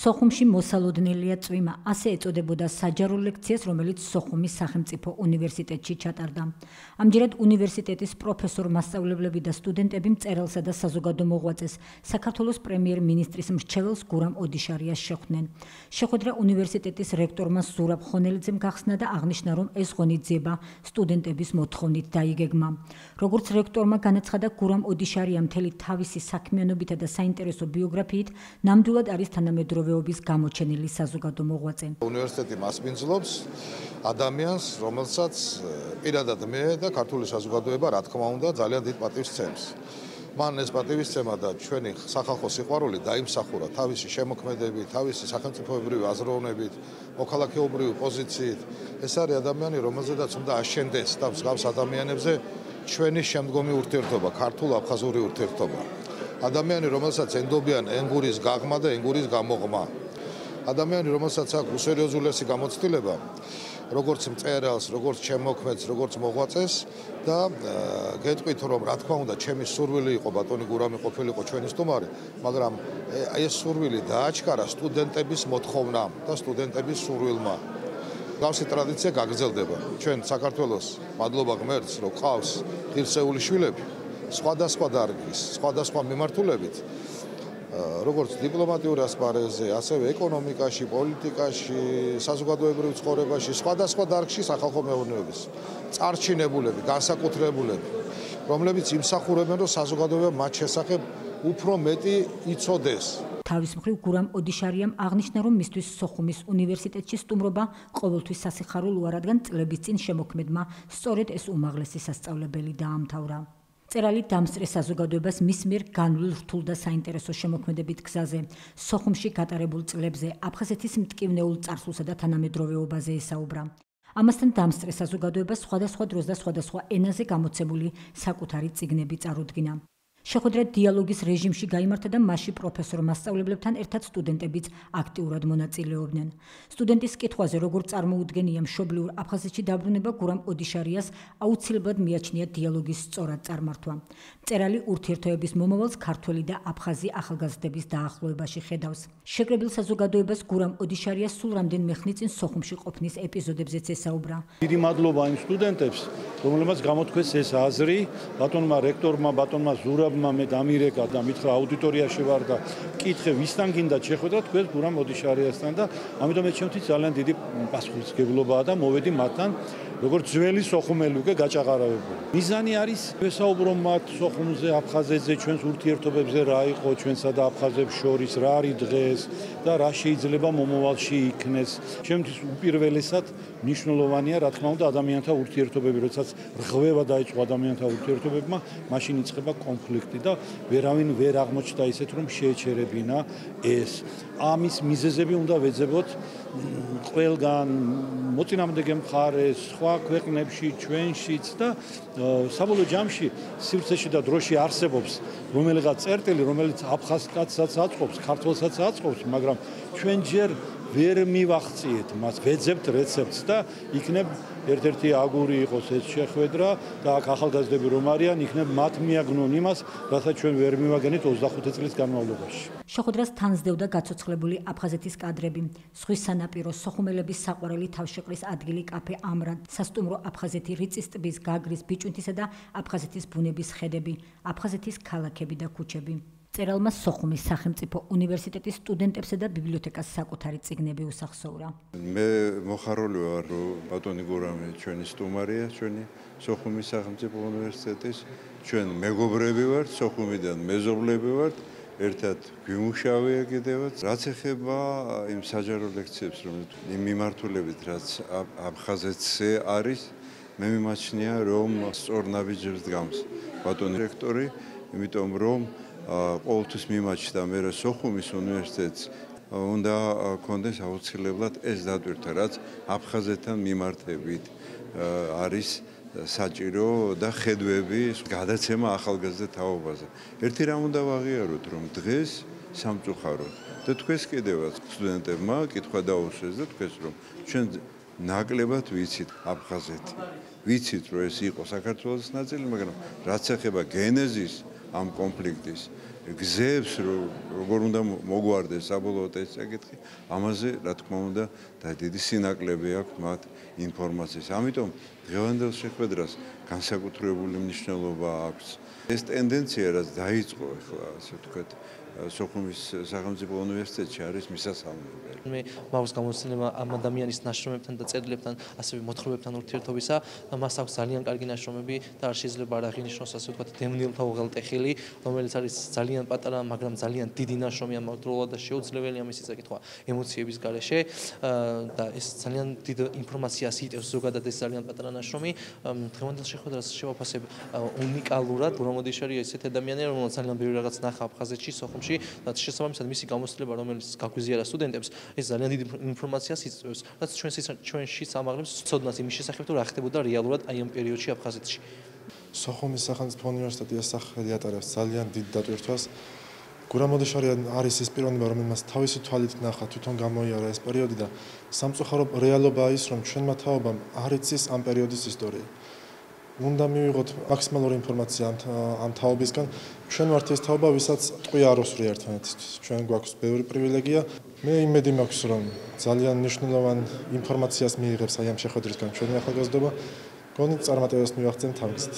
სოხუმში მოსალოდნელია წვიმა, ასე ეწოდებოდა საჯარო ლექციას, რომელიც სოხუმის სახელმწიფო უნივერსიტეტში ჩატარდა. ამჯერად უნივერსიტეტის პროფესორ-მასწავლებლები და სტუდენტები მწერალსა და საზოგადო მოღვაწეს საქართველოს პრემიერ-მინისტრის მრჩეველს გურამ ოდიშარიას შეხვდნენ. შეხვედრა უნივერსიტეტის რექტორმა ზურაბ ხონელიძემ გახსნა და აღნიშნა, რომ ეს ღონისძიება სტუდენტების მოთხოვნით დაიგეგმა. როგორც რექტორმა განაცხადა, გურამ ოდიშარია მთელი თავისი საქმიანობითა და საინტერესო ბიოგრაფიით ნამდვილად არის თანამედროვეობის გამოჩენილი საზოგადო მოღვაწე. უნივერსიტეტი მასპინძლობს ადამიანს, რომელსაც პირადად მე და ქართული საზოგადოება, რა თქმა უნდა, ძალიან დიდ პატივს სცემს. მან ეს პატივისცემა და ჩვენი სახალხო სიყვარული დაიმსახურა თავისი შემოქმედებით, თავისი სახელმწიფოებრივი აზროვნებით, მოქალაქეობრივი პოზიციით. ეს არის ადამიანი, რომელზედაც უნდა აშენდეს და მსგავს ადამიანებზე ჩვენი შემდგომი ურთიერთობა, ქართულ-აფხაზური ურთიერთობა. ადამიანი, რომელსაც ენდობიან ენგურის გაღმა და ენგურის გამოღმა. ადამიანი, რომელსაც აქვს უსერიოზულესი გამოცდილება, როგორც მწერალს, როგორც შემოქმედს, როგორც მოღვაწეს და გეტყვით, რომ რა თქმა უნდა, ჩემი სურვილი იყო ბატონი გურამი ყოფილიყო ჩვენი სტუმარი, მაგრამ ეს სურვილი დააჩქარა სტუდენტების მოთხოვნამ და სტუდენტების სურვილმა. გავსი ტრადიცია გაგრძელდება. ჩვენ საქართველოს მადლობა ღმერთს, რომ ყავს ღირსეული შვილები. სხვადასხვა დარგის, სხვადასხვა მიმართულებით, როგორც დიპლომატიურ ასპარეზზე, ასევე ეკონომიკაში, პოლიტიკაში, საზოგადოებრივ ცხოვრებაში, სხვადასხვა დარგში სახალხო მეურნეობის წარჩინებულები, განსაკუთრებულები, რომლებიც იმსახურებენ, რომ საზოგადოება მათ შესახებ უფრო მეტი იცოდეს. თავის მხრივ გურამ ოდიშარიამ აღნიშნა, რომ მისთვის სოხუმის უნივერსიტეტში სტუმრობა ყოველთვის სასიხარულოა, რადგან წლების წინ შემოქმედმა სწორედ ეს უმაღლესი სასწავლებელი დაამთავრა. მწერალი დამსწრეს საზოგადოებას მის მიერ განვლილ რთულ და საინტერესო შემოქმედებით გზაზე, სოხუმში გატარებულ წლებზე, აფხაზეთის მტკივნეულ წარსულსა და თანამედროვეობაზე ესაუბრა. ამასთან დამსწრეს საზოგადოებას სხვადასხვა დროს და სხვადასხვა ენაზე გამოცემული საკუთარი წიგნები წარუდგინა. შეხვედრა დიალოგის რეჟიმში გაიმართა და მასში პროფესორ-მასწავლებლებთან ერთად სტუდენტებიც აქტიურად მონაწილეობდნენ. სტუდენტის კითხვაზე, როგორ წარმოუდგენია მშობლიურ აფხაზეთში დაბრუნება, გურამ ოდიშარიას აუცილებლად მიაჩნია დიალოგის სწორად წარმართვა. მწერალი ურთიერთობების მომავალს ქართველი და აფხაზი ახალგაზრდების დაახლოებაში ხედავს. შეკრებილ საზოგადოებას გურამ ოდიშარიას სულ რამდენიმე ხნის წინ სოხუმში ყოფნის ეპიზოდებზეც ესაუბრა. დიდი მადლობა იმ სტუდენტებს, რომლებმაც გამოთქვეს ეს აზრი, ბატონმა რექტორმა, ბატონმა ზურაბმა მე დამირეკა და მითხრა აუდიტორიაში ვარ და კითხე ვისთან გინდათ შეხვედრა, თქვენ გურამ ოდიშარიასთან და ამიტომ ეს ჩემთვის ძალიან დიდი პასუხისმგებლობაა და მოვედი მათთან როგორც ძველი სოხუმელი უკვე გაჭაღარავებული. მიზანი არის ვესაუბრო მათ სოხუმზე, აფხაზეთზე, ჩვენს ურთიერთობებზე რა იყო ჩვენსა და აფხაზებს შორის, რა არის დღეს და რა შეიძლება მომავალში იქნეს. ჩემთვის უპირველესად მნიშვნელოვანია, რა თქმა უნდა, ადამიანთა ურთიერთობები, როდესაც რღვევა დაიწყო ადამიანთა ურთიერთობებმა, მაშინ იწყება კონფლიქტი და ვერავინ ვერ აღმოჩნდა ისეთ, რომ შეეჩერებინა ეს. ამის მიზეზები უნდა ვეძებოთ ყველგან მოწინააღმდეგე მხარეს, სხვა ქვეყნებში, ჩვენშიც და საბოლოო ჯამში სივრცეში და დროში არსებობს რომელიღაც წერტილი, რომელიც აფხაზ კაცსაც აწყობს, ქართველსაც აწყობს, მაგრამ ჩვენ ჯერ ვერ მივახციეთ მას, ვეძებთ რეცეპტს და იქნებ ერთ-ერთი აგური იყოს ეს შეხვედრა და აქ ახალგაზრდები რომ არიან, იქნებ მათ მიაგნონ იმას, რასაც ჩვენ ვერ მივაგენით 25 წლის განმავლობაში. შეხვედრას თანსდევდა გაცოცხლებული აფხაზეთის კადრები, ზღვის სანაპირო, სოხუმელების საყვარელი თავშეყრის ადგილი კაფე ამრად, სასტუმრო აფხაზეთი, რიწის ტბის, გაგრის, ბიჭვინთისა და აფხაზეთის ბუნების ხედები, აფხაზეთის ქალაქები და ქუჩები. მწერალმა სოხუმის სახელმწიფო უნივერსიტეტის სტუდენტებსა და ბიბლიოთეკას საკუთარი წიგნები უსახსოვრა. მე მოხარული ვარ, რომ ბატონი გურამი ჩვენი სტუმარია, ჩვენი სოხუმის სახელმწიფო უნივერსიტეტის, ჩვენ მეგობრები ვართ, სოხუმიდან მეზობლები ვართ, ერთად გვიმუშავია კიდევაც. რაც ეხება იმ საჯარო ლექციებს, იმ მიმართულებით, რაც აფხაზეთზე არის, მე მიმაჩნია, რომ სწორ ნაბიჯებს დგამს ბატონი რექტორი, იმიტომ რომ ყოველთვის მიმაჩნდა მე რომ სოხუმის უნივერსიტეტს უნდა კონდეს აუცილებლად ეს დატვირთვა, რაც აფხაზეთთან მიმართებით არის საჭირო და ხედვები გადაცემა ახალგაზრდა თაობაზე. ერთი რამ უნდა ვაღიაროთ, რომ დღეს სამწუხაროდ და თქვენს კიდევაც სტუდენტებმა კითხვა დაუსვეს და თქვენს რომ ჩვენ ნაკლებად ვიცით აფხაზეთი. ვიცით რომ ეს იყო საქართველოს ნაწილი, მაგრამ რაც ეხება გენეზის ამ კონფლიქტის გზებს როგორ უნდა მოგვარდეს საბოლოოდ ეს საკითხი, ამაზე რა თქმა უნდა და დიდი სინაკლები აქვს მათ ინფორმაციის. ამიტომ დღევანდელ შეხვედრას განსაკუთრებული მნიშვნელობა აქვს. ეს ტენდენცია, რაც დაიწყო ახლა, ასე ვთქვათ, სოხუმის სახელმწიფო უნივერსიტეტში არის მისასალმებელი. მე მაქვს გამოცდილება ამ ადამიანის ნაშრომებთან და წერილებთან, ასევე მოთხრობებთან ურთიერთობისა, მას აქვს ძალიან კარგი ნაშრომები და არ შეიძლება არ აღინიშნოს, ასე ვთქვათ, დევნილთა უღელტეხილი, რომელიც არის ძალიან პატარა, მაგრამ ძალიან დიდი ნაშრომი ამავდროულად და შეუძლებელია მისი წაკითხვა ემოციების გარეშე და ეს ძალიან დიდ ინფორმაციას იტევს ზოგადად ეს ძალიან პატარა ნაშრომი. დღევანდელ შეხვედრას შევაფასებ უნიკალურად, რომოდიშარია ისეთი ადამიანია, რომელსაც ძალიან ბევრი რაღაც ნახა აფხაზეთში, სოხუმში და შესაბამისად მისი გამოცდილება, რომელიც გაგვიზიარა სტუდენტებს, ეს ძალიან დიდი ინფორმაციას იწვევს, რაც ჩვენში ამაღლებს ცოდნას იმის შესახებ, თუ რა ხდებოდა რეალურად აი ამ პერიოდში აფხაზეთში. სოხუმის სახელმწიფო უნივერსიტეტი ეს სახელი ატარებს ძალიან დიდ დატვირთვას. გურამ ოდიშარია არის ეს პიროვნება, რომელმაც თავისი თვალით ნახა, თვითონ გამოიარა ეს პერიოდი და სამწუხარო რეალობაა ის, რომ ჩვენმა თაობამ არ იცის ამ პერიოდის ისტორია. უნდა მივიღოთ მაქსიმალური ინფორმაცია ამ თაობისგან. ჩვენ ვართ ეს თაობა, ვისაც ტყვია არ უსვრია ერთმანეთისთვის. ჩვენ გვაქვს ბევრი პრივილეგია. მე იმედი მაქვს, რომ ძალიან მნიშვნელოვან ინფორმაციას მიიღებს აი ამ შეხვედრისგან ჩვენი ახალგაზრდობა. გონით წარმატებას მივახცევთ ამ გზით.